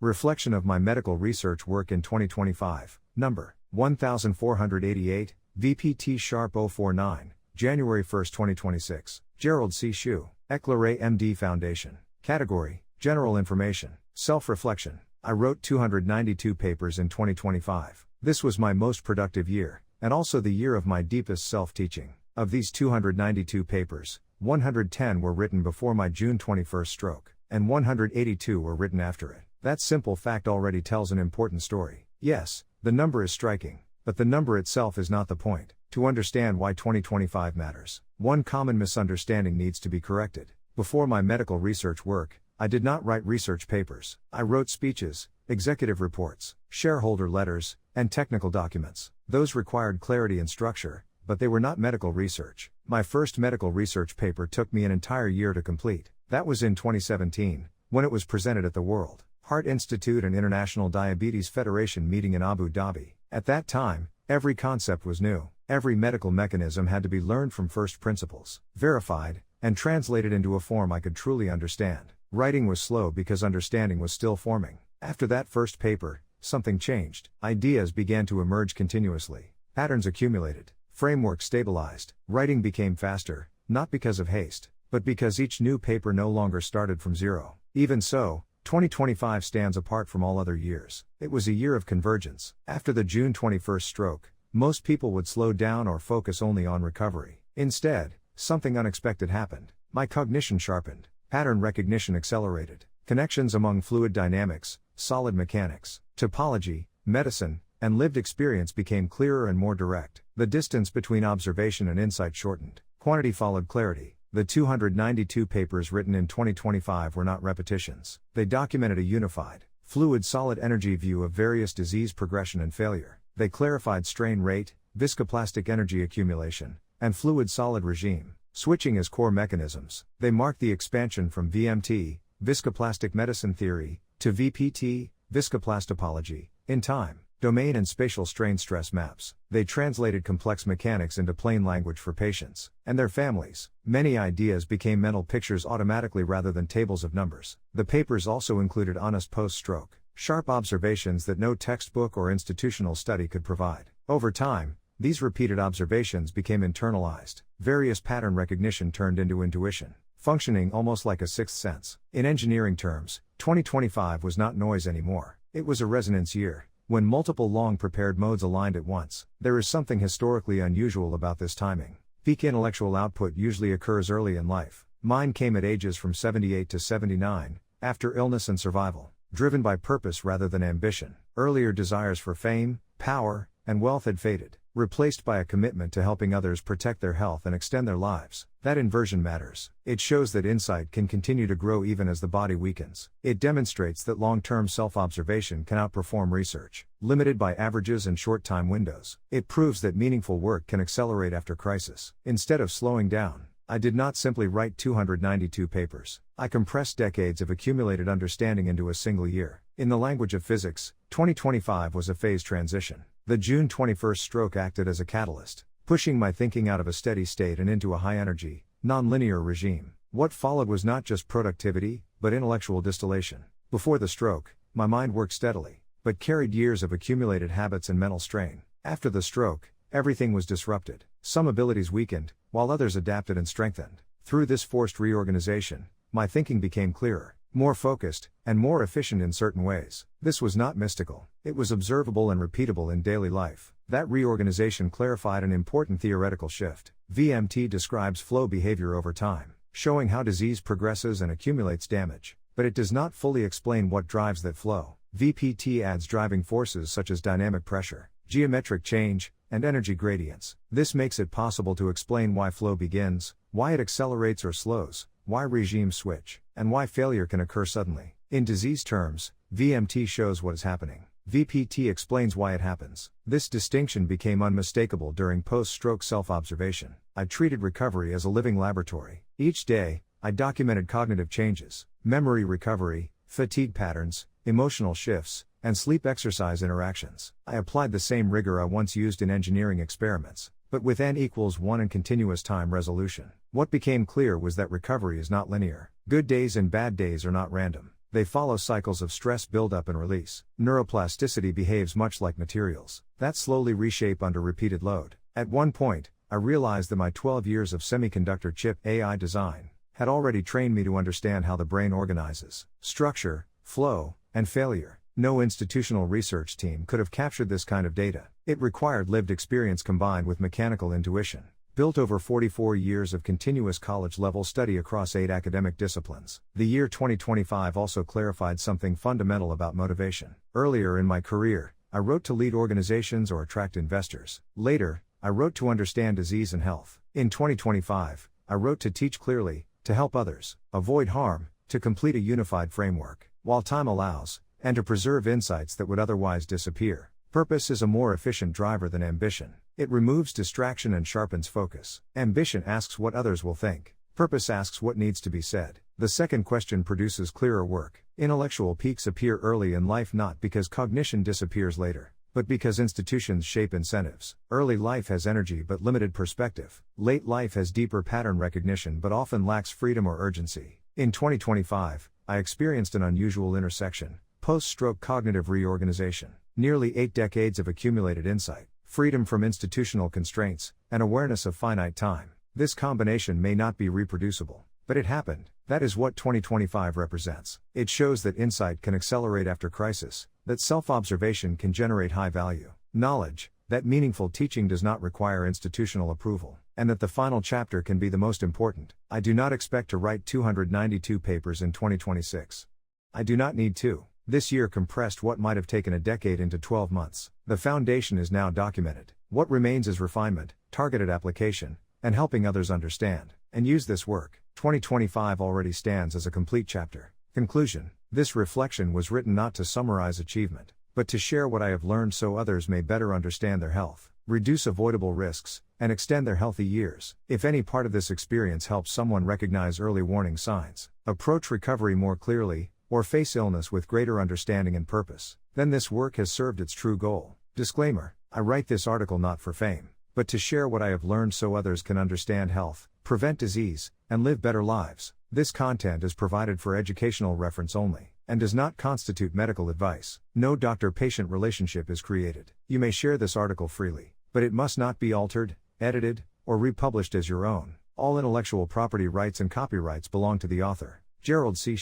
Reflection of my medical research work in 2025, number 1488, VPT Sharp 049, January 1, 2026, Gerald C. EclaireMD Foundation. Category, General Information, Self-Reflection. I wrote 292 papers in 2025. This was my most productive year, and also the year of my deepest self-teaching. Of these 292 papers, 110 were written before my June 21 stroke, and 182 were written after it. That simple fact already tells an important story. Yes, the number is striking, but the number itself is not the point. To understand why 2025 matters, one common misunderstanding needs to be corrected. Before my medical research work, I did not write research papers. I wrote speeches, executive reports, shareholder letters, and technical documents. Those required clarity and structure, but they were not medical research. My first medical research paper took me an entire year to complete. That was in 2017, when it was presented at the World Heart Institute and International Diabetes Federation meeting in Abu Dhabi. At that time, every concept was new. Every medical mechanism had to be learned from first principles, verified, and translated into a form I could truly understand. Writing was slow because understanding was still forming. After that first paper, something changed. Ideas began to emerge continuously. Patterns accumulated. Framework stabilized. Writing became faster, not because of haste, but because each new paper no longer started from zero. Even so, 2025 stands apart from all other years. It was a year of convergence. After the June 21 stroke, most people would slow down or focus only on recovery. Instead, something unexpected happened. My cognition sharpened. Pattern recognition accelerated. Connections among fluid dynamics, solid mechanics, topology, medicine, and lived experience became clearer and more direct. The distance between observation and insight shortened. Quantity followed clarity. The 292 papers written in 2025 were not repetitions. They documented a unified, fluid solid energy view of various disease progression and failure. They clarified strain rate, viscoplastic energy accumulation, and fluid solid regime, switching as core mechanisms. They marked the expansion from VMT, viscoplastic medicine theory, to VPT, viscoplastopology, in time, domain and spatial strain stress maps. They translated complex mechanics into plain language for patients and their families. Many ideas became mental pictures automatically rather than tables of numbers. The papers also included honest post-stroke, sharp observations that no textbook or institutional study could provide. Over time, these repeated observations became internalized. Various pattern recognition turned into intuition, functioning almost like a sixth sense. In engineering terms, 2025 was not noise anymore. It was a resonance year, when multiple long-prepared modes aligned at once. There is something historically unusual about this timing. Peak intellectual output usually occurs early in life. Mine came at ages from 78 to 79, after illness and survival, driven by purpose rather than ambition. Earlier desires for fame, power, and wealth had faded, replaced by a commitment to helping others protect their health and extend their lives. That inversion matters. It shows that insight can continue to grow even as the body weakens. It demonstrates that long-term self-observation can outperform research, limited by averages and short time windows. It proves that meaningful work can accelerate after crisis. Instead of slowing down, I did not simply write 292 papers. I compressed decades of accumulated understanding into a single year. In the language of physics, 2025 was a phase transition. The June 21 stroke acted as a catalyst, pushing my thinking out of a steady state and into a high-energy, non-linear regime. What followed was not just productivity, but intellectual distillation. Before the stroke, my mind worked steadily, but carried years of accumulated habits and mental strain. After the stroke, everything was disrupted. Some abilities weakened, while others adapted and strengthened. Through this forced reorganization, my thinking became clearer, more focused, and more efficient in certain ways. This was not mystical. It was observable and repeatable in daily life. That reorganization clarified an important theoretical shift. VMT describes flow behavior over time, showing how disease progresses and accumulates damage. But it does not fully explain what drives that flow. VPT adds driving forces such as dynamic pressure, geometric change, and energy gradients. This makes it possible to explain why flow begins, why it accelerates or slows, why regimes switch, and why failure can occur suddenly. In disease terms, VMT shows what is happening. VPT explains why it happens. This distinction became unmistakable during post-stroke self-observation. I treated recovery as a living laboratory. Each day, I documented cognitive changes, memory recovery, fatigue patterns, emotional shifts, and sleep-exercise interactions. I applied the same rigor I once used in engineering experiments, but with n=1 and continuous time resolution. What became clear was that recovery is not linear. Good days and bad days are not random. They follow cycles of stress buildup and release. Neuroplasticity behaves much like materials that slowly reshape under repeated load. At one point, I realized that my 12 years of semiconductor chip AI design had already trained me to understand how the brain organizes, structure, flow, and failure. No institutional research team could have captured this kind of data. It required lived experience combined with mechanical intuition. Built over 44 years of continuous college-level study across 8 academic disciplines. The year 2025 also clarified something fundamental about motivation. Earlier in my career, I wrote to lead organizations or attract investors. Later, I wrote to understand disease and health. In 2025, I wrote to teach clearly, to help others avoid harm, to complete a unified framework, while time allows, and to preserve insights that would otherwise disappear. Purpose is a more efficient driver than ambition. It removes distraction and sharpens focus. Ambition asks what others will think. Purpose asks what needs to be said. The second question produces clearer work. Intellectual peaks appear early in life not because cognition disappears later, but because institutions shape incentives. Early life has energy but limited perspective. Late life has deeper pattern recognition but often lacks freedom or urgency. In 2025, I experienced an unusual intersection: post-stroke cognitive reorganization. Nearly 8 decades of accumulated insight, freedom from institutional constraints, and awareness of finite time. This combination may not be reproducible, but it happened. That is what 2025 represents. It shows that insight can accelerate after crisis, that self-observation can generate high-value knowledge, that meaningful teaching does not require institutional approval, and that the final chapter can be the most important. I do not expect to write 292 papers in 2026. I do not need to. This year compressed what might have taken a decade into 12 months. The foundation is now documented. What remains is refinement, targeted application, and helping others understand and use this work. 2025 already stands as a complete chapter. Conclusion. This reflection was written not to summarize achievement, but to share what I have learned so others may better understand their health, reduce avoidable risks, and extend their healthy years. If any part of this experience helps someone recognize early warning signs, approach recovery more clearly, or face illness with greater understanding and purpose, then this work has served its true goal. Disclaimer: I write this article not for fame, but to share what I have learned so others can understand health, prevent disease, and live better lives. This content is provided for educational reference only, and does not constitute medical advice. No doctor-patient relationship is created. You may share this article freely, but it must not be altered, edited, or republished as your own. All intellectual property rights and copyrights belong to the author. Gerald C.